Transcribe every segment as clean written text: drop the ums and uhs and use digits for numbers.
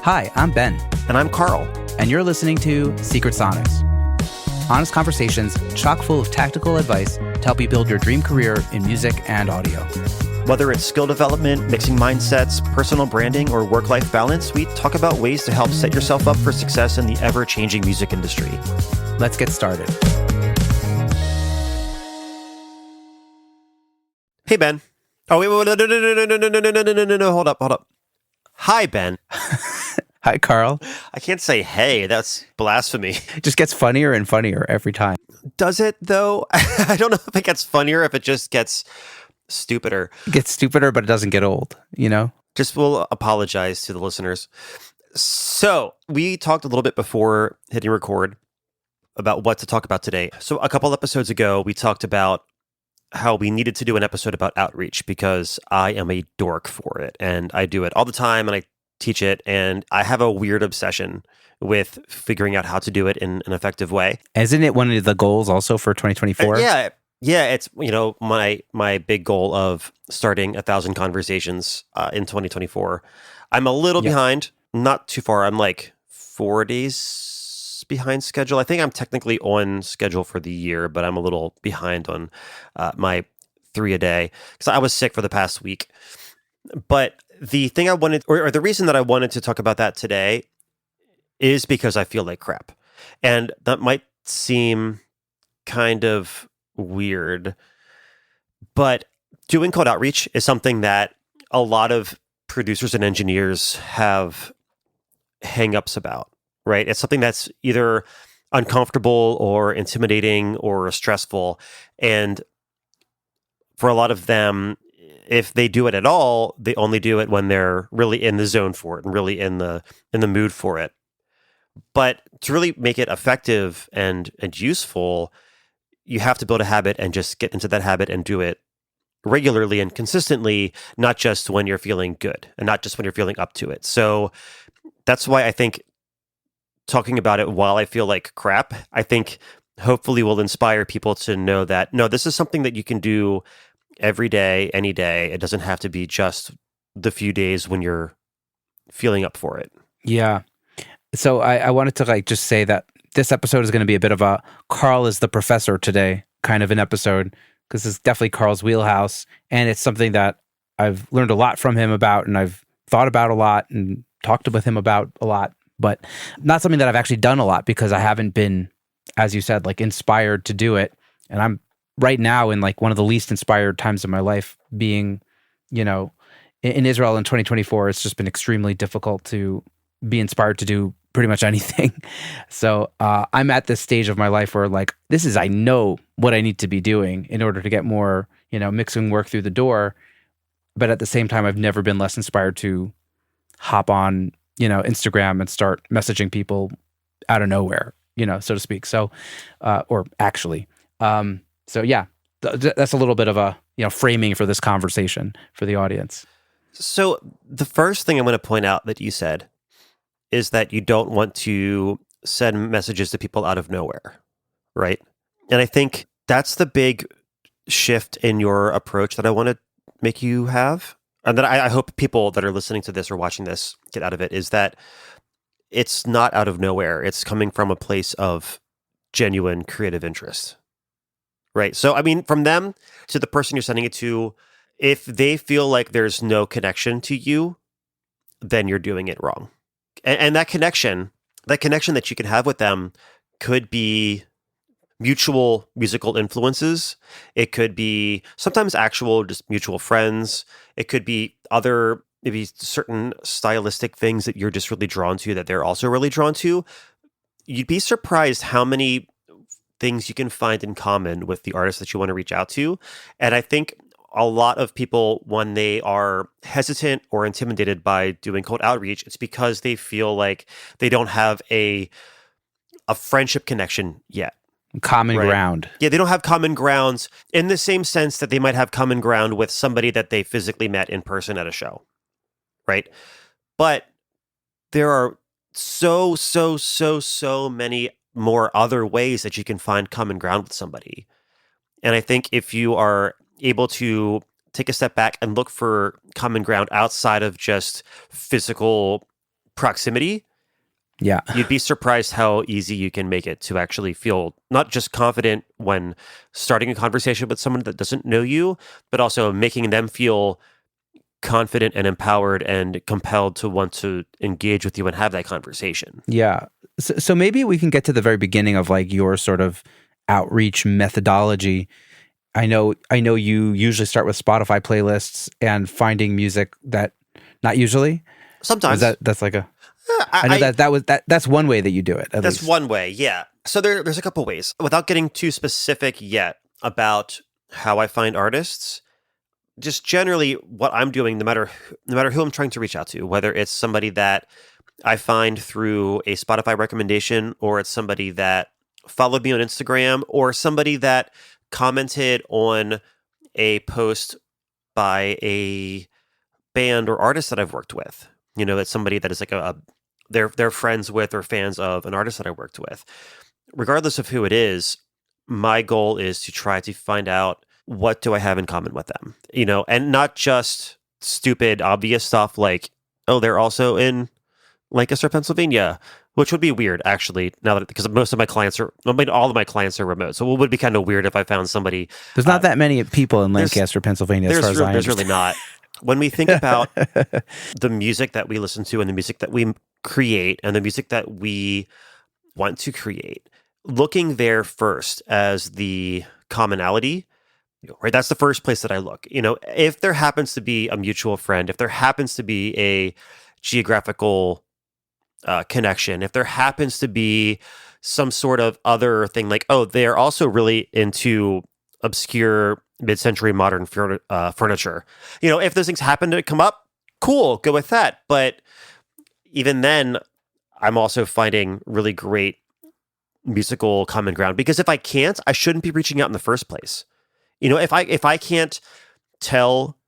Hi, I'm Ben. And I'm Carl. And you're listening to Secret Sonics. Honest conversations chock full of tactical advice to help you build your dream career in music and audio. Whether it's skill development, mixing mindsets, personal branding, or work-life balance, we talk about ways to help set yourself up for success in the ever-changing music industry. Let's get started. Hey, Ben. Oh, wait, no, hold up. Hi, Ben. Hi, Carl. I can't say hey. That's blasphemy. It just gets funnier and funnier every time. Does it, though? I don't know if it gets funnier, if it just gets stupider. It gets stupider, but it doesn't get old, you know? Just we'll apologize to the listeners. So we talked a little bit before hitting record about what to talk about today. So a couple episodes ago, we talked about how we needed to do an episode about outreach because I am a dork for it and I do it all the time and I teach it, and I have a weird obsession with figuring out how to do it in an effective way. Isn't it one of the goals also for 2024? Yeah, it's my big goal of starting 1,000 conversations in 2024. I'm a little behind, not too far. I'm like 4 days behind schedule. I think I'm technically on schedule for the year, but I'm a little behind on my 3 a day because I was sick for the past week. But the thing I wanted, or the reason that I wanted to talk about that today is because I feel like crap. And that might seem kind of weird, but doing cold outreach is something that a lot of producers and engineers have hang-ups about, right? It's something that's either uncomfortable or intimidating or stressful. And for a lot of them, if they do it at all, they only do it when they're really in the zone for it and really in the mood for it. But to really make it effective and useful, you have to build a habit and just get into that habit and do it regularly and consistently, not just when you're feeling good and not just when you're feeling up to it. So that's why I think talking about it while I feel like crap, I think hopefully will inspire people to know that, no, this is something that you can do every day, any day. It doesn't have to be just the few days when you're feeling up for it. Yeah. So I wanted to just say that this episode is going to be a bit of a Carl is the professor today kind of an episode, because it's definitely Carl's wheelhouse. And it's something that I've learned a lot from him about, and I've thought about a lot and talked with him about a lot, but not something that I've actually done a lot because I haven't been, as you said, inspired to do it. And I'm right now in one of the least inspired times of my life, being, in Israel in 2024. It's just been extremely difficult to be inspired to do pretty much anything. So I'm at this stage of my life where I know what I need to be doing in order to get more, mixing work through the door. But at the same time, I've never been less inspired to hop on, Instagram and start messaging people out of nowhere, so to speak. So, or actually, so yeah, that's a little bit of a, framing for this conversation for the audience. So the first thing I'm going to point out that you said is that you don't want to send messages to people out of nowhere, right? And I think that's the big shift in your approach that I want to make you have, and that I hope people that are listening to this or watching this get out of it, is that it's not out of nowhere. It's coming from a place of genuine creative interest, right? So, I mean, from them to the person you're sending it to, if they feel like there's no connection to you, then you're doing it wrong. And that connection that you can have with them could be mutual musical influences. It could be sometimes actual just mutual friends. It could be other, maybe certain stylistic things that you're just really drawn to that they're also really drawn to. You'd be surprised how many things you can find in common with the artists that you want to reach out to. And I think a lot of people, when they are hesitant or intimidated by doing cold outreach, it's because they feel like they don't have a friendship connection yet. Common ground. Yeah, they don't have common grounds in the same sense that they might have common ground with somebody that they physically met in person at a show, right? But there are so many more other ways that you can find common ground with somebody. And I think if you are able to take a step back and look for common ground outside of just physical proximity, Yeah. you'd be surprised how easy you can make it to actually feel not just confident when starting a conversation with someone that doesn't know you, but also making them feel confident and empowered and compelled to want to engage with you and have that conversation. Yeah. So maybe we can get to the very beginning of like your sort of outreach methodology. I know you usually start with Spotify playlists and finding music that not usually. Sometimes That's like a I I know that's one way that you do it. that's Least. one way, yeah. So there's a couple ways. Without getting too specific yet about how I find artists, just generally what I'm doing, no matter who I'm trying to reach out to, whether it's somebody that I find through a Spotify recommendation, or it's somebody that followed me on Instagram, or somebody that commented on a post by a band or artist that I've worked with. It's somebody that is like they're friends with or fans of an artist that I worked with. Regardless of who it is, my goal is to try to find out what do I have in common with them, and not just stupid, obvious stuff like, oh, they're also in Lancaster, Pennsylvania, which would be weird, actually, now that because all of my clients are remote. So it would be kind of weird if I found somebody. There's not that many people in Lancaster, Pennsylvania, as far as I There's understand. really not. When we think about the music that we listen to and the music that we create and the music that we want to create, looking there first as the commonality, right? That's the first place that I look. If there happens to be a mutual friend, if there happens to be a geographical connection, if there happens to be some sort of other thing like, oh, they're also really into obscure mid-century modern furniture. If those things happen to come up, cool, go with that. But even then, I'm also finding really great musical common ground, because if I can't, I shouldn't be reaching out in the first place. If I can't tell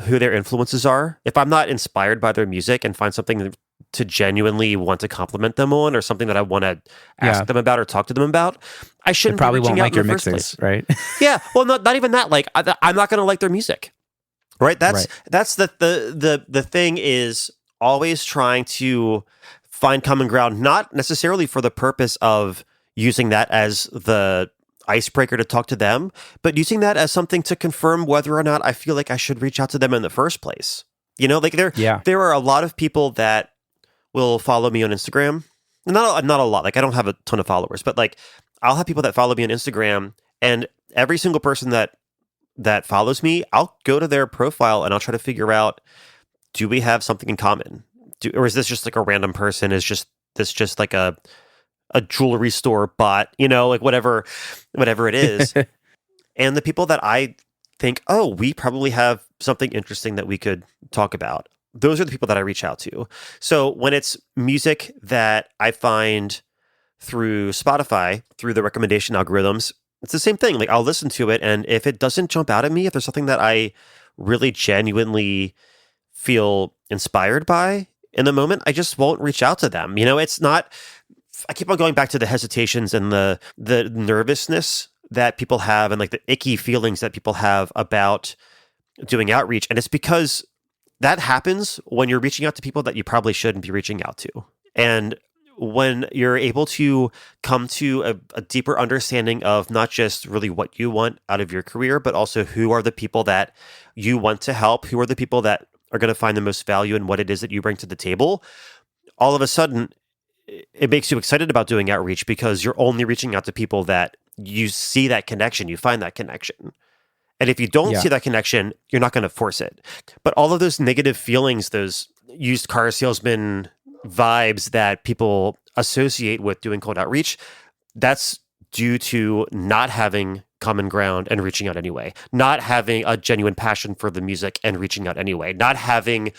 who their influences are, if I'm not inspired by their music and find something to genuinely want to compliment them on, or something that I want to ask them about or talk to them about, I shouldn't probably be reaching won't out like in your the first mixes, place. right? Yeah, well, not even that. Like, I'm not going to like their music, right? That's the thing is always trying to find common ground, not necessarily for the purpose of using that as the icebreaker to talk to them, but using that as something to confirm whether or not I feel like I should reach out to them in the first place. Like there are a lot of people that will follow me on Instagram. Not a lot. Like, I don't have a ton of followers, but like, I'll have people that follow me on Instagram, and every single person that follows me, I'll go to their profile and I'll try to figure out, do we have something in common? Or is this just like a random person? Is this just like a jewelry store bot, like whatever it is. And the people that I think, oh, we probably have something interesting that we could talk about, those are the people that I reach out to. So when it's music that I find through Spotify, through the recommendation algorithms, it's the same thing. Like, I'll listen to it, and if it doesn't jump out at me, if there's something that I really genuinely feel inspired by in the moment, I just won't reach out to them. It's not, I keep on going back to the hesitations and the nervousness that people have, and like the icky feelings that people have about doing outreach. And it's because that happens when you're reaching out to people that you probably shouldn't be reaching out to. And when you're able to come to a deeper understanding of not just really what you want out of your career, but also who are the people that you want to help, who are the people that are going to find the most value in what it is that you bring to the table, all of a sudden, it makes you excited about doing outreach, because you're only reaching out to people that you see that connection, you find that connection. And if you don't see that connection, you're not going to force it. But all of those negative feelings, those used car salesman vibes that people associate with doing cold outreach, that's due to not having common ground and reaching out anyway, not having a genuine passion for the music and reaching out anyway, not having,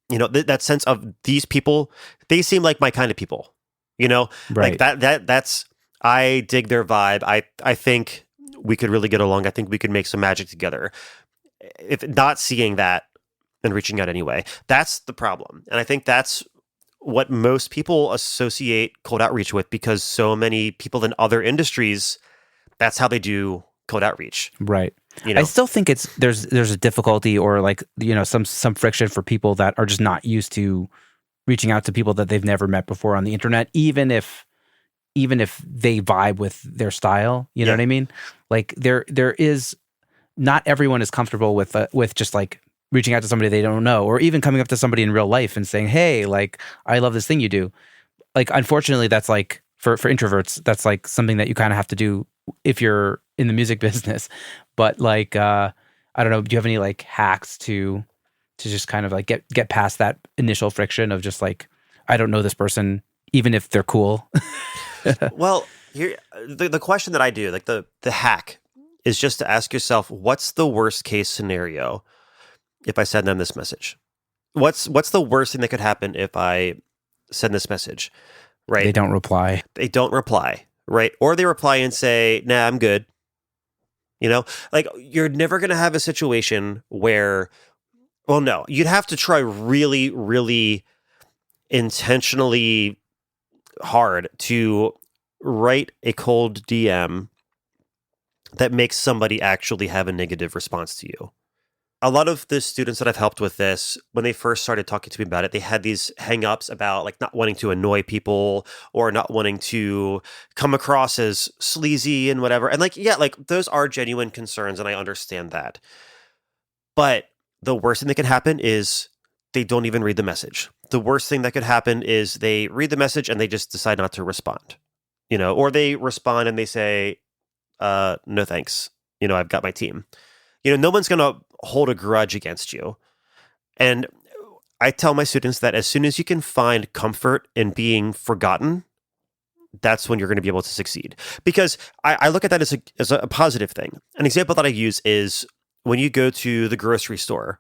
that sense of, these people, they seem like my kind of people, Right. like that's, I dig their vibe. I think we could really get along. I think we could make some magic together. If not seeing that and reaching out anyway, that's the problem. And I think that's what most people associate cold outreach with, because so many people in other industries, that's how they do cold outreach. Right. I still think there's a difficulty, or like, some friction for people that are just not used to reaching out to people that they've never met before on the internet, even if they vibe with their style. You know what I mean? Like there is, not everyone is comfortable with just like reaching out to somebody they don't know, or even coming up to somebody in real life and saying, "Hey, like I love this thing you do." Like unfortunately, that's like for introverts, that's like something that you kind of have to do if you're in the music business. But like I don't know, do you have any like hacks to just kind of like get past that initial friction of just like, I don't know this person, even if they're cool? Well, here the question that I do, like the hack, is just to ask yourself, what's the worst case scenario if I send them this message? What's the worst thing that could happen if I send this message? Right? They don't reply. They don't reply, right? Or they reply and say, "Nah, I'm good." You know, like you're never going to have a situation where, well, no, you'd have to try really, really intentionally hard to write a cold DM that makes somebody actually have a negative response to you. A lot of the students that I've helped with this, when they first started talking to me about it, they had these hang-ups about like not wanting to annoy people or not wanting to come across as sleazy and whatever. And like, yeah, like those are genuine concerns and I understand that. But the worst thing that could happen is they don't even read the message. The worst thing that could happen is they read the message and they just decide not to respond, or they respond and they say, no thanks. I've got my team. No one's going to hold a grudge against you. And I tell my students that as soon as you can find comfort in being forgotten, that's when you're going to be able to succeed. Because I look at that as a positive thing. An example that I use is when you go to the grocery store,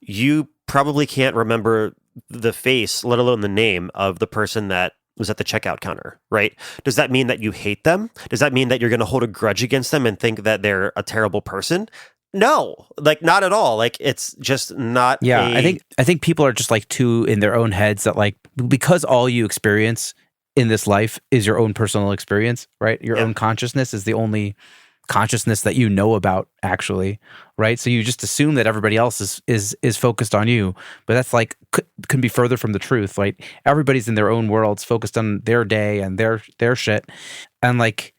you probably can't remember the face, let alone the name of the person that was at the checkout counter, right? Does that mean that you hate them? Does that mean that you're going to hold a grudge against them and think that they're a terrible person? No, like not at all. Like it's just not. Yeah, I think people are just like too in their own heads that like, because all you experience in this life is your own personal experience, right? Your own consciousness is the only consciousness that you know about, actually, right? So you just assume that everybody else is focused on you, but that's like can be further from the truth. Right? Everybody's in their own worlds, focused on their day and their shit, and like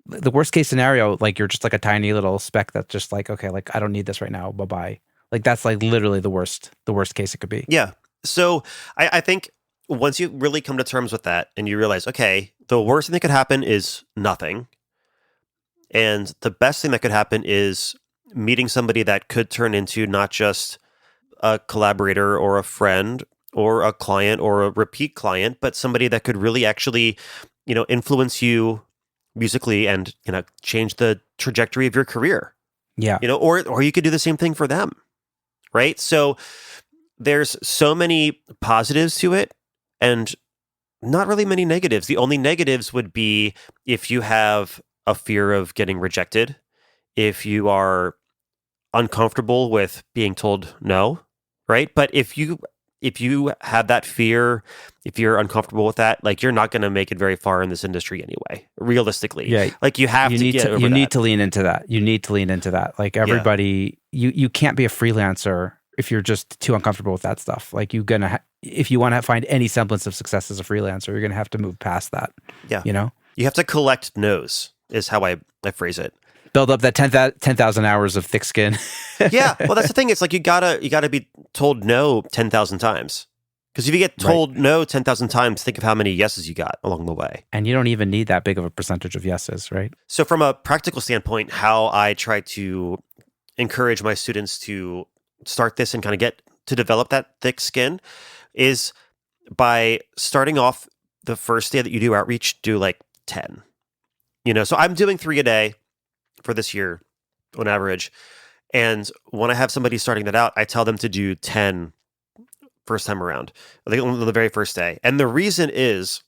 the worst case scenario, like you're just like a tiny little speck that's just like, okay, like I don't need this right now, bye bye. Like that's like literally the worst case it could be. Yeah. So I think once you really come to terms with that and you realize, okay, the worst thing that could happen is nothing. And the best thing that could happen is meeting somebody that could turn into not just a collaborator or a friend or a client or a repeat client, but somebody that could really actually, influence you musically and, change the trajectory of your career. Yeah. Or you could do the same thing for them. Right? So there's so many positives to it and not really many negatives. The only negatives would be if you have a fear of getting rejected, if you are uncomfortable with being told no, right? But if you have that fear, if you're uncomfortable with that, like you're not going to make it very far in this industry anyway, realistically. Yeah. Like you need to lean into that. You need to lean into that. Like everybody, you can't be a freelancer if you're just too uncomfortable with that stuff. Like if you want to find any semblance of success as a freelancer, you're going to have to move past that. Yeah. You have to collect no's is how I phrase it. Build up that 10,000 hours of thick skin. Yeah. Well, that's the thing. It's like you gotta be told no 10,000 times. Because if you get told no 10,000 times, think of how many yeses you got along the way. And you don't even need that big of a percentage of yeses, right? So from a practical standpoint, how I try to encourage my students to start this and kind of get to develop that thick skin is by starting off the first day that you do outreach, do like 10. So I'm doing 3 a day for this year on average. And when I have somebody starting that out, I tell them to do 10 first time around, on the very first day. And the reason is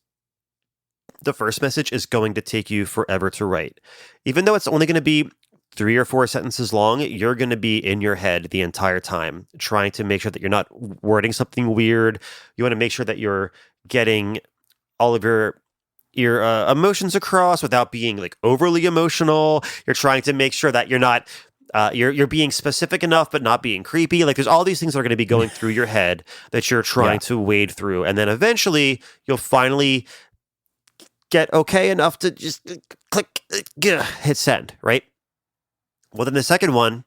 the first message is going to take you forever to write. Even though it's only going to be 3 or 4 sentences long, you're going to be in your head the entire time, trying to make sure that you're not wording something weird. You want to make sure that you're getting all of your emotions across without being like overly emotional. You're trying to make sure that you're not You're being specific enough, but not being creepy. Like there's all these things that are going to be going through your head that you're trying to wade through. And then eventually you'll finally get okay enough to just click, hit send, right? Well, then the second one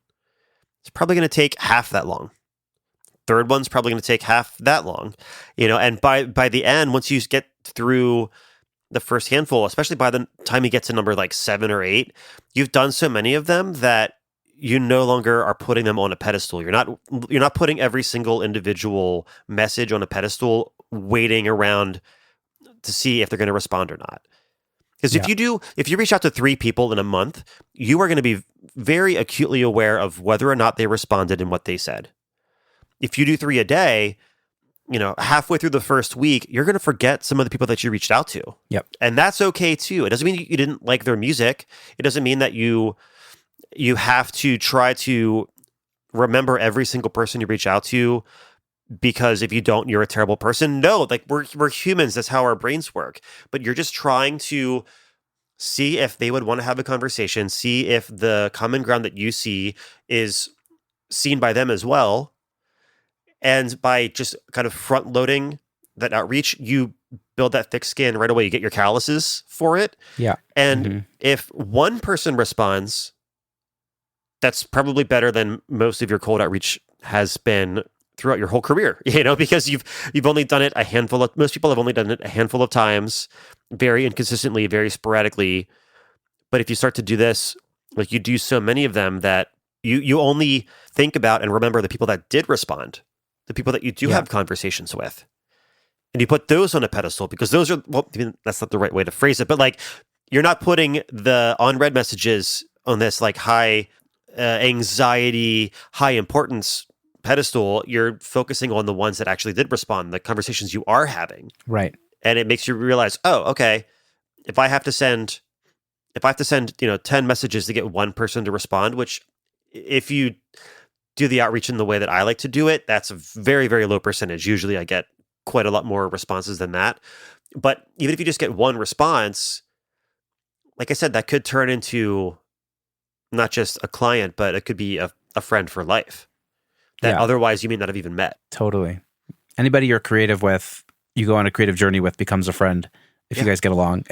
is probably going to take half that long. Third one's probably going to take half that long, and by the end, once you get through the first handful, especially by the time you get to number like 7 or 8, you've done so many of them that you no longer are putting them on a pedestal. You're not putting every single individual message on a pedestal, waiting around to see if they're going to respond or not. Because if you reach out to 3 people in a month, you are going to be very acutely aware of whether or not they responded and what they said. If you do 3 a day, halfway through the first week, you're going to forget some of the people that you reached out to. Yep. And that's okay too. It doesn't mean you didn't like their music. It doesn't mean that you have to try to remember every single person you reach out to, because if you don't, you're a terrible person. No, like we're humans. That's how our brains work. But you're just trying to see if they would want to have a conversation, see if the common ground that you see is seen by them as well. And by just kind of front loading that outreach, you build that thick skin right away. You get your calluses for it. Yeah. And if one person responds, that's probably better than most of your cold outreach has been throughout your whole career, because you've only done it most people have only done it a handful of times, very inconsistently, very sporadically. But if you start to do this, like you do so many of them that you only think about and remember the people that did respond, the people that you do have conversations with. And you put those on a pedestal because those are, that's not the right way to phrase it, but like you're not putting the unread messages on this like high anxiety, high importance pedestal. You're focusing on the ones that actually did respond, the conversations you are having. Right. And it makes you realize, oh, okay, if I have to send 10 messages to get one person to respond, which if you do the outreach in the way that I like to do it, that's a very, very low percentage. Usually I get quite a lot more responses than that. But even if you just get one response, like I said, that could turn into not just a client, but it could be a friend for life that otherwise you may not have even met. Totally. Anybody you're creative with, you go on a creative journey with, becomes a friend if you guys get along.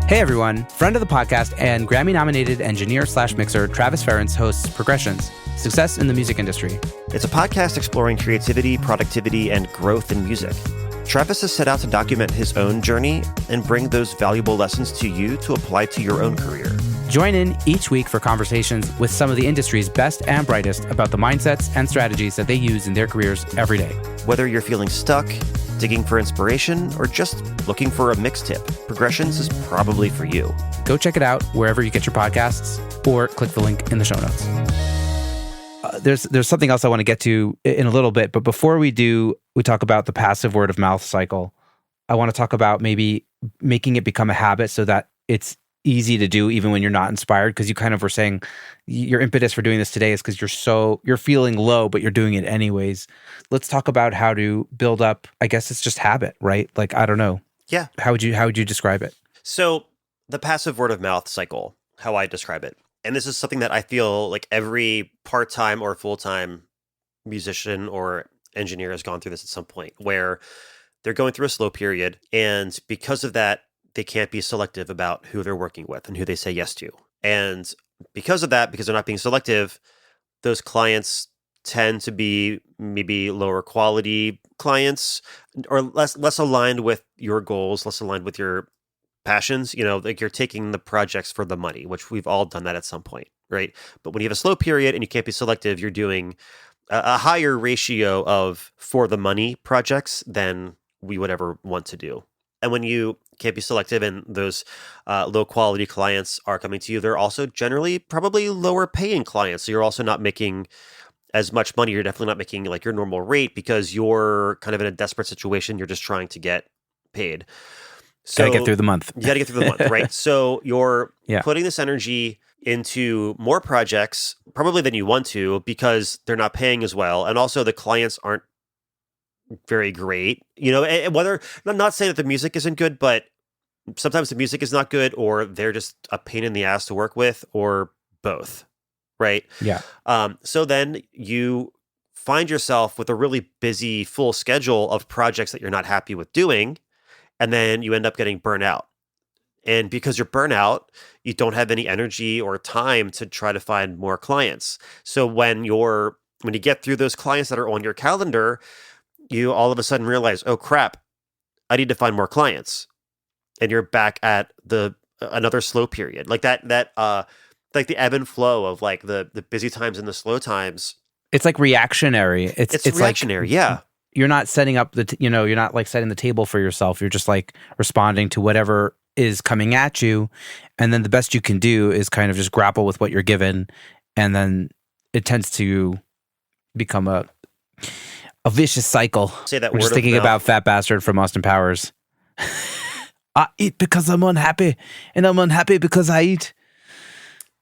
Hey everyone, friend of the podcast and Grammy-nominated engineer/mixer Travis Ferentz hosts Progressions, Success in the Music Industry. It's a podcast exploring creativity, productivity, and growth in music. Travis has set out to document his own journey and bring those valuable lessons to you to apply to your own career. Join in each week for conversations with some of the industry's best and brightest about the mindsets and strategies that they use in their careers every day. Whether you're feeling stuck, digging for inspiration, or just looking for a mix tip, Progressions is probably for you. Go check it out wherever you get your podcasts or click the link in the show notes. There's something else I want to get to in a little bit, but before we talk about the passive word of mouth cycle. I want to talk about maybe making it become a habit so that it's easy to do even when you're not inspired, because you kind of were saying your impetus for doing this today is because you're feeling low, but you're doing it anyways. Let's talk about how to build up, I guess it's just habit, right? Like, I don't know. Yeah. How would you describe it? So the passive word of mouth cycle, how I describe it, and this is something that I feel like every part-time or full-time musician or engineer has gone through this at some point, where they're going through a slow period, and because of that, they can't be selective about who they're working with and who they say yes to. And because of that, because they're not being selective, those clients tend to be maybe lower quality clients or less aligned with your goals, less aligned with your passions. Like you're taking the projects for the money, which we've all done that at some point, right? But when you have a slow period and you can't be selective, you're doing a higher ratio of for the money projects than we would ever want to do. And when you can't be selective and those low quality clients are coming to you, they're also generally probably lower paying clients. So you're also not making as much money. You're definitely not making like your normal rate because you're kind of in a desperate situation. You're just trying to get paid. So gotta get through the month. You gotta get through the month, right? So you're putting this energy into more projects probably than you want to because they're not paying as well. And also the clients aren't very great. Whether I'm not saying that the music isn't good, but sometimes the music is not good, or they're just a pain in the ass to work with, or both, right? Yeah. So then you find yourself with a really busy, full schedule of projects that you're not happy with doing, and then you end up getting burnt out. And because you're burnt out, you don't have any energy or time to try to find more clients. So when you get through those clients that are on your calendar, you all of a sudden realize, oh crap, I need to find more clients. And you're back at another slow period. Like like the ebb and flow of like the busy times and the slow times. It's like reactionary. It's It's reactionary, like, yeah. you're not setting up you're not like setting the table for yourself. You're just like responding to whatever is coming at you. And then the best you can do is kind of just grapple with what you're given. And then it tends to become a vicious cycle. Say that We're word just of thinking mouth. about Fat Bastard from Austin Powers. I eat because I'm unhappy, and I'm unhappy because I eat.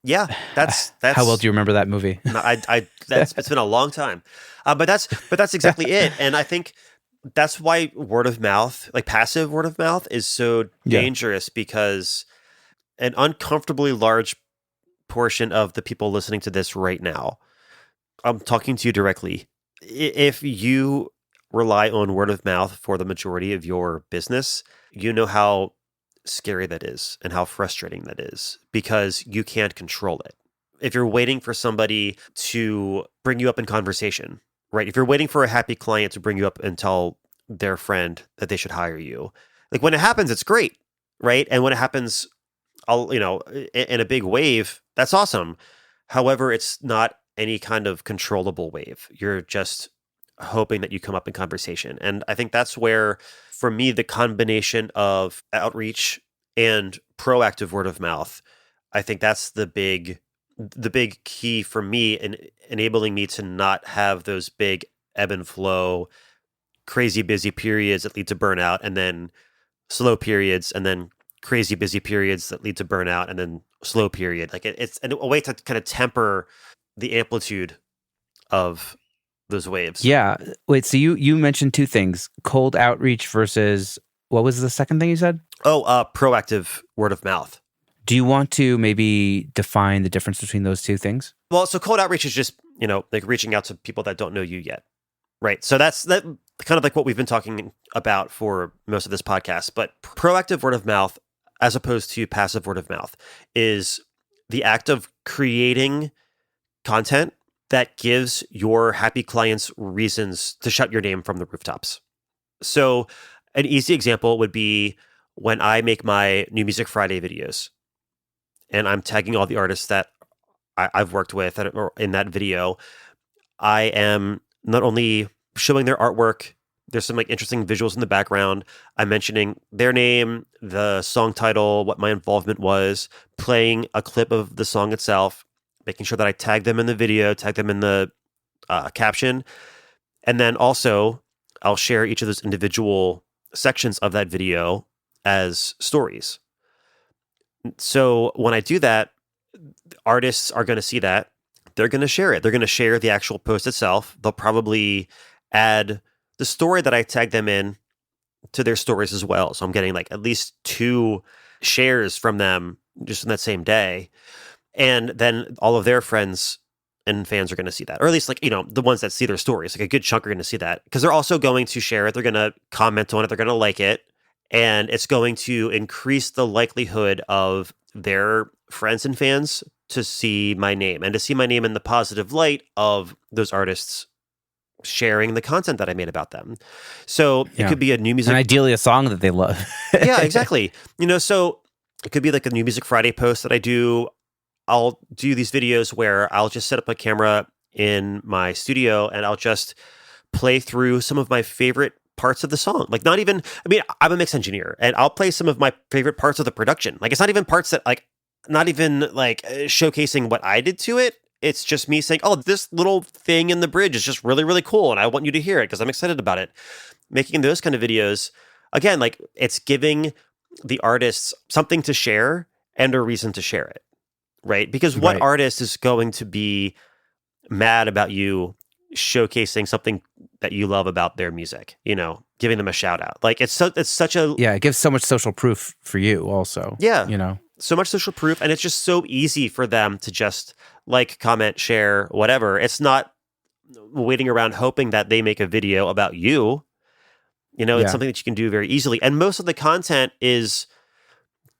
Yeah, that's How well do you remember that movie? No, it's been a long time, but that's exactly it. And I think that's why word of mouth, like passive word of mouth, is so dangerous, because an uncomfortably large portion of the people listening to this right now, I'm talking to you directly. If you rely on word of mouth for the majority of your business, you know how scary that is and how frustrating that is, because you can't control it. If you're waiting for somebody to bring you up in conversation, right? If you're waiting for a happy client to bring you up and tell their friend that they should hire you, like when it happens, it's great, right? And when it happens, in a big wave, that's awesome. However, it's not any kind of controllable wave. You're just hoping that you come up in conversation. And I think that's where, for me, the combination of outreach and proactive word of mouth, I think that's the big key for me in enabling me to not have those big ebb and flow, crazy busy periods that lead to burnout, and then slow periods, and then crazy busy periods that lead to burnout, and then slow period. Like it's a way to kind of temper the amplitude of those waves. Yeah. Wait, so you mentioned two things: cold outreach versus, what was the second thing you said? Proactive word of mouth. Do you want to maybe define the difference between those two things? Well, so cold outreach is just, like reaching out to people that don't know you yet. Right. So that's kind of like what we've been talking about for most of this podcast. But proactive word of mouth, as opposed to passive word of mouth, is the act of creating content that gives your happy clients reasons to shout your name from the rooftops. So an easy example would be when I make my New Music Friday videos, and I'm tagging all the artists that I've worked with in that video. I am not only showing their artwork, there's some like interesting visuals in the background. I'm mentioning their name, the song title, what my involvement was, playing a clip of the song itself, making sure that I tag them in the video, tag them in the caption. And then also I'll share each of those individual sections of that video as stories. So when I do that, artists are going to see that. They're going to share it. They're going to share the actual post itself. They'll probably add the story that I tagged them in to their stories as well. So I'm getting like at least 2 shares from them just in that same day. And then all of their friends and fans are going to see that, or at least like, the ones that see their stories, like a good chunk are going to see that, because they're also going to share it. They're going to comment on it. They're going to like it. And it's going to increase the likelihood of their friends and fans to see my name, and to see my name in the positive light of those artists sharing the content that I made about them. So it could be a new music, and ideally a song that they love. Yeah, exactly. So it could be like a New Music Friday post that I do. I'll do these videos where I'll just set up a camera in my studio and I'll just play through some of my favorite parts of the song. Like I'm a mix engineer, and I'll play some of my favorite parts of the production. Like it's not even parts that not even showcasing what I did to it. It's just me saying, oh, this little thing in the bridge is just really, really cool, and I want you to hear it because I'm excited about it. Making those kind of videos, again, like it's giving the artists something to share and a reason to share it, right? Because what artist is going to be mad about you showcasing something that you love about their music? giving them a shout out. Like it's such a Yeah, it gives so much social proof for you also. Yeah. You know. So much social proof, and it's just so easy for them to just like, comment, share, whatever. It's not waiting around hoping that they make a video about you. You know, it's Yeah. something that you can do very easily. And most of the content is,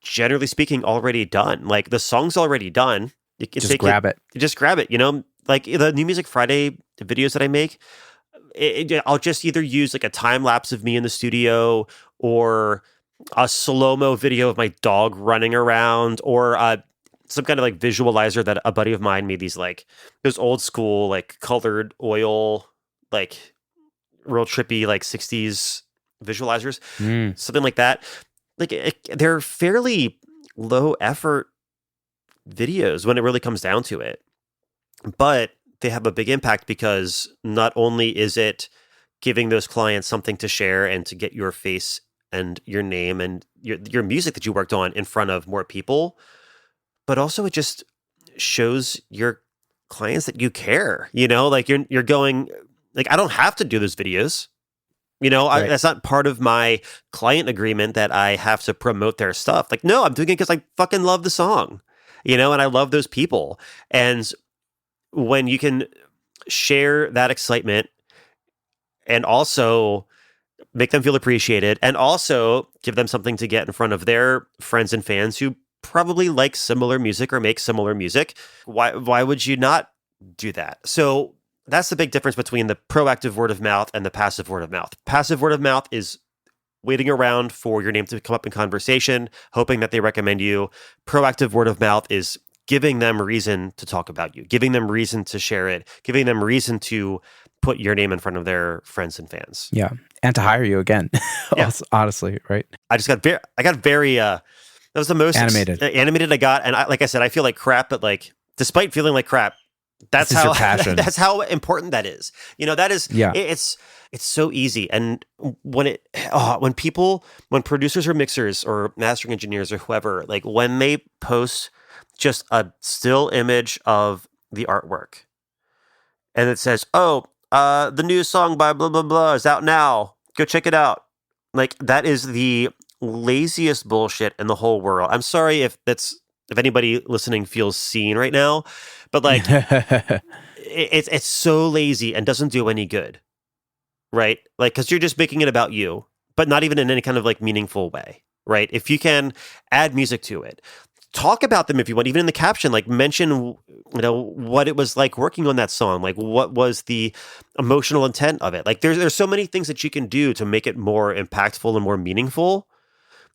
generally speaking, already done. Like the song's already done. You can Just grab it. Just grab it. You know, like the New Music Friday videos that I make, I'll just either use like a time lapse of me in the studio, or a slow-mo video of my dog running around, or some kind of like visualizer that a buddy of mine made, those old school like colored oil, like real trippy like 60s visualizers, something like that. Like they're fairly low effort videos when it really comes down to it, but they have a big impact because not only is it giving those clients something to share and to get your face and your name and your music that you worked on in front of more people, but also it just shows your clients that you care. You know, like you're going, like, I don't have to do those videos. You know, Right. that's not part of my client agreement that I have to promote their stuff. Like, no, I'm doing it because I fucking love the song, you know, and I love those people. And when you can share that excitement and also make them feel appreciated and also give them something to get in front of their friends and fans who probably like similar music or make similar music, why would you not do that? So that's the big difference between the proactive word of mouth and the passive word of mouth. Passive word of mouth is waiting around for your name to come up in conversation, hoping that they recommend you. Proactive word of mouth is giving them reason to talk about you, giving them reason to share it, giving them reason to put your name in front of their friends and fans. Yeah. And to hire you again. Yeah. Honestly, right? I got very that was the most animated I got. And like I said, I feel like crap, but like, despite feeling like crap, that's this is how your passion. that's how important that is. You know, that is, yeah. It's so easy. And when producers or mixers or mastering engineers or whoever, like when they post just a still image of the artwork and it says, "Oh, the new song by blah blah blah is out now. Go check it out." Like, that is the laziest bullshit in the whole world. I'm sorry if anybody listening feels seen right now, but like it's so lazy and doesn't do any good, right? Like, because you're just making it about you, but not even in any kind of like meaningful way, right? If you can add music to it, talk about them if you want, even in the caption, like mention, you know, what it was like working on that song, like what was the emotional intent of it. Like there's so many things that you can do to make it more impactful and more meaningful.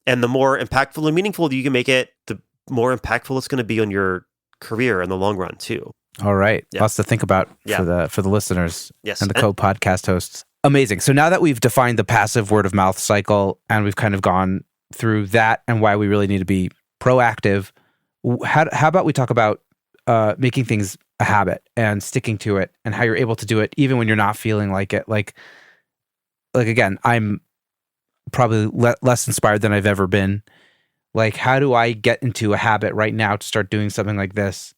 And the more impactful and meaningful you can make it, the more impactful it's going to be on your career in the long run too. All right. Yeah. Lots to think about Yeah. for the listeners Yes. and the co-podcast hosts. Amazing. So now that we've defined the passive word of mouth cycle and we've kind of gone through that and why we really need to be proactive, how about we talk about making things a habit and sticking to it and how you're able to do it even when you're not feeling like it. Like again, I'm probably less inspired than I've ever been. Like, how do I get into a habit right now to start doing something like this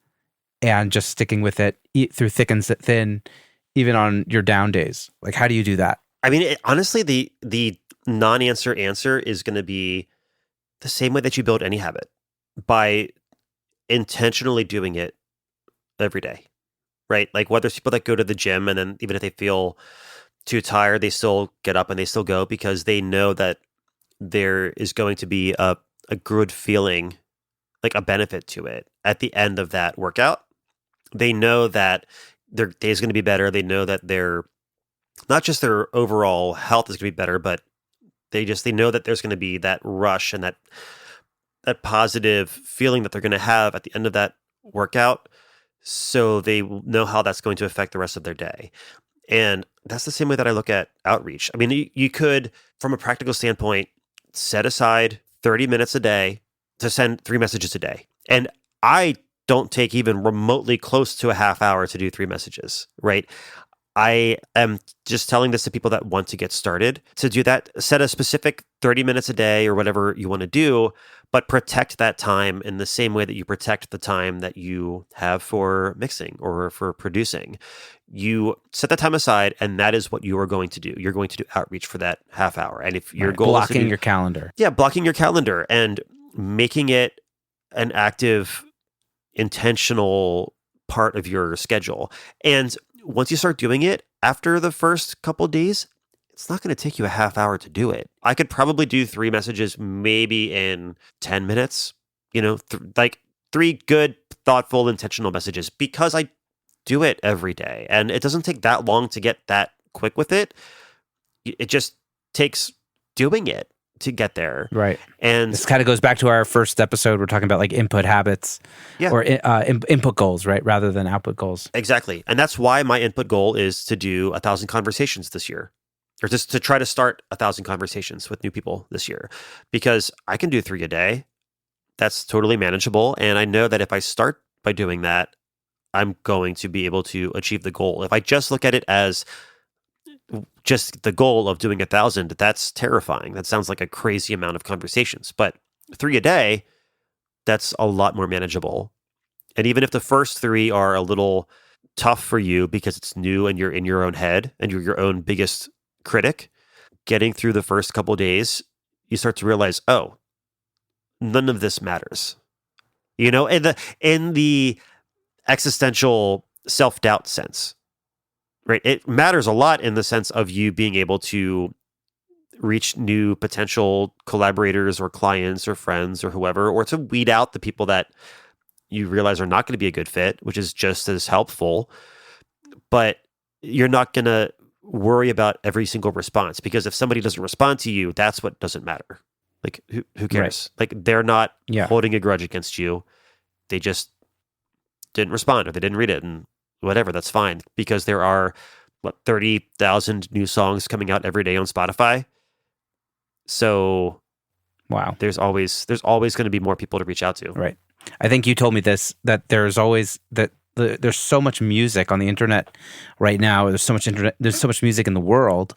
and just sticking with it through thick and thin, even on your down days? Like, how do you do that? I mean, honestly, the non-answer answer is going to be the same way that you build any habit, by intentionally doing it every day, right? Like, whether it's people that go to the gym and then even if they feel too tired, they still get up and they still go because they know that there is going to be a good feeling, like a benefit to it at the end of that workout. They know that their day is going to be better. They know that not just their overall health is going to be better, but they know that there's going to be that rush and that positive feeling that they're going to have at the end of that workout. So they know how that's going to affect the rest of their day. And that's the same way that I look at outreach. I mean, you could, from a practical standpoint, set aside 30 minutes a day to send 3 messages a day. And I don't take even remotely close to a half hour to do 3 messages, right? I am just telling this to people that want to get started. To do that, set a specific 30 minutes a day or whatever you want to do, but protect that time in the same way that you protect the time that you have for mixing or for producing. You set that time aside, and that is what you are going to do. You're going to do outreach for that half hour. And if your Right. goal is to Blocking do, your calendar. yeah, blocking your calendar and making it an active, intentional part of your schedule. And once you start doing it, after the first couple of days, it's not going to take you a half hour to do it. I could probably do 3 messages maybe in 10 minutes, like 3 good, thoughtful, intentional messages because I do it every day. And it doesn't take that long to get that quick with it. It just takes doing it to get there. Right. And this kind of goes back to our first episode. We're talking about like input habits or input goals, right? Rather than output goals. Exactly. And that's why my input goal is to do 1,000 conversations this year, or just to try to start 1,000 conversations with new people this year, because I can do 3 a day. That's totally manageable. And I know that if I start by doing that, I'm going to be able to achieve the goal. If I just look at it as just the goal of doing 1,000, that's terrifying. That sounds like a crazy amount of conversations, but 3 a day, that's a lot more manageable. And even if the first 3 are a little tough for you because it's new and you're in your own head and you're your own biggest critic, getting through the first couple of days, you start to realize, oh, none of this matters. In the existential self-doubt sense, right? It matters a lot in the sense of you being able to reach new potential collaborators or clients or friends or whoever, or to weed out the people that you realize are not going to be a good fit, which is just as helpful. But you're not going to worry about every single response, because if somebody doesn't respond to you, that's what doesn't matter. Like, who cares? Right. Like, they're not holding a grudge against you. They just didn't respond, or they didn't read it, and whatever, that's fine, because there are 30,000 new songs coming out every day on Spotify. So wow, there's always going to be more people to reach out to. Right. I think you told me this, that there's always there's so much music on the internet right now. There's so much music in the world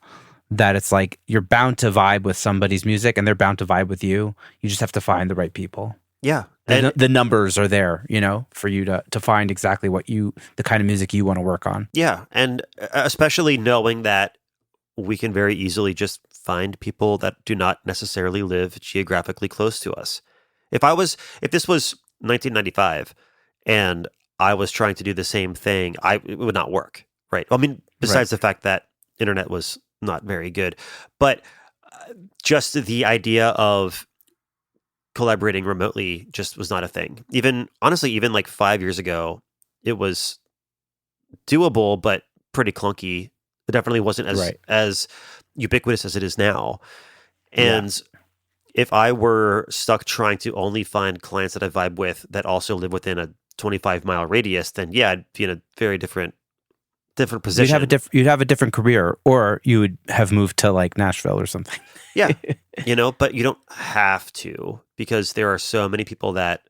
that it's like you're bound to vibe with somebody's music and they're bound to vibe with you. You just have to find the right people. Yeah. And the numbers are there, for you to find exactly the kind of music you want to work on. Yeah. And especially knowing that we can very easily just find people that do not necessarily live geographically close to us. If this was 1995 and I was trying to do the same thing, it would not work, right? I mean, besides the fact that internet was not very good, but just the idea of collaborating remotely just was not a thing. Even like 5 years ago, it was doable, but pretty clunky. It definitely wasn't as ubiquitous as it is now. And if I were stuck trying to only find clients that I vibe with that also live within a 25-mile radius, then I'd be in a very different position. You'd have a different career, or you would have moved to like Nashville or something. Yeah. But you don't have to, because there are so many people that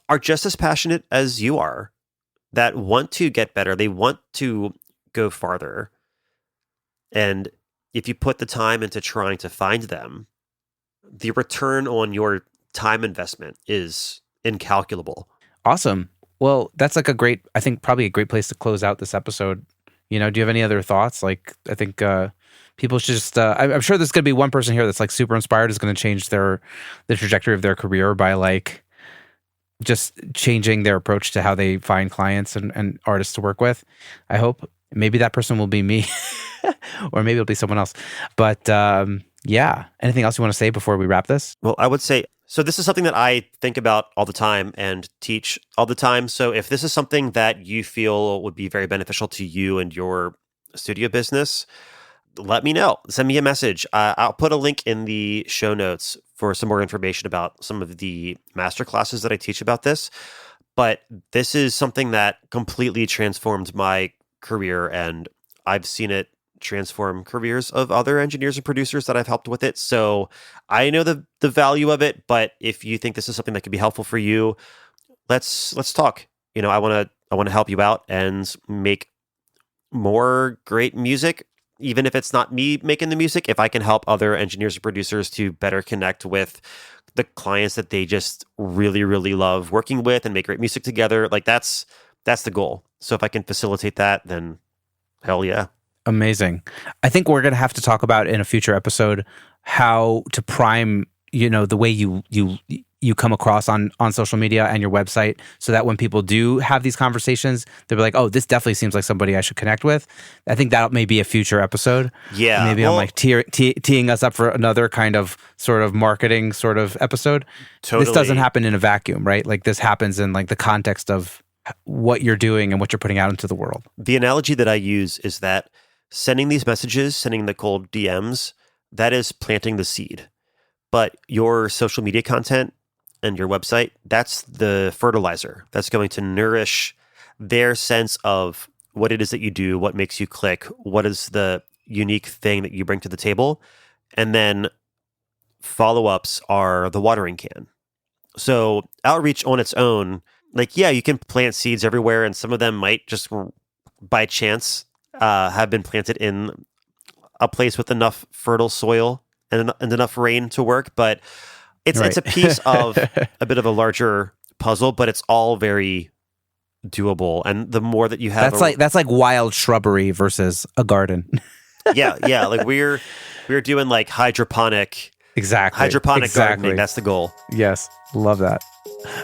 are just as passionate as you are, that want to get better. They want to go farther. And if you put the time into trying to find them, the return on your time investment is incalculable. Awesome. Well, that's like probably a great place to close out this episode. Do you have any other thoughts? Like, I think people should just, I'm sure there's going to be one person here that's like super inspired, is going to change the trajectory of their career by like just changing their approach to how they find clients and artists to work with. I hope maybe that person will be me or maybe it'll be someone else. But anything else you want to say before we wrap this? Well, I would say, so this is something that I think about all the time and teach all the time. So if this is something that you feel would be very beneficial to you and your studio business, let me know. Send me a message. I'll put a link in the show notes for some more information about some of the masterclasses that I teach about this. But this is something that completely transformed my career, and I've seen it transform careers of other engineers and producers that I've helped with it. So I know the value of it, but if you think this is something that could be helpful for you, let's talk. I want to help you out and make more great music, even if it's not me making the music, if I can help other engineers and producers to better connect with the clients that they just really, really love working with and make great music together. Like that's the goal. So if I can facilitate that, then hell yeah. Amazing. I think we're going to have to talk about in a future episode how to prime, the way you come across on social media and your website, so that when people do have these conversations, they'll be like, oh, this definitely seems like somebody I should connect with. I think that may be a future episode. Yeah. Maybe I'm like teeing us up for another kind of sort of marketing sort of episode. Totally. This doesn't happen in a vacuum, right? Like this happens in like the context of what you're doing and what you're putting out into the world. The analogy that I use is that sending these messages, sending the cold DMs, that is planting the seed. But your social media content and your website, that's the fertilizer that's going to nourish their sense of what it is that you do, what makes you click, what is the unique thing that you bring to the table. And then follow-ups are the watering can. So outreach on its own, like, yeah, you can plant seeds everywhere, and some of them might just by chance have been planted in a place with enough fertile soil and enough rain to work, but it's a piece of a bit of a larger puzzle, but it's all very doable. And the more that you have, that's like wild shrubbery versus a garden. yeah. Like we're doing like hydroponic gardening. That's the goal. Yes, love that.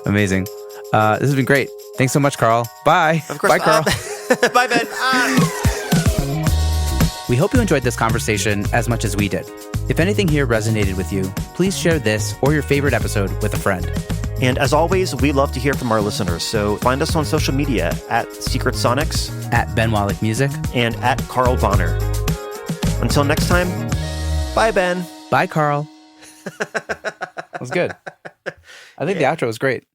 Amazing. This has been great. Thanks so much, Carl. Bye. Of course. Bye, Carl. Bye, Ben. We hope you enjoyed this conversation as much as we did. If anything here resonated with you, please share this or your favorite episode with a friend. And as always, we love to hear from our listeners. So find us on social media at Secret Sonics, at Ben Wallach Music, and at Carl Bonner. Until next time, bye, Ben. Bye, Carl. That was good. I think the outro was great.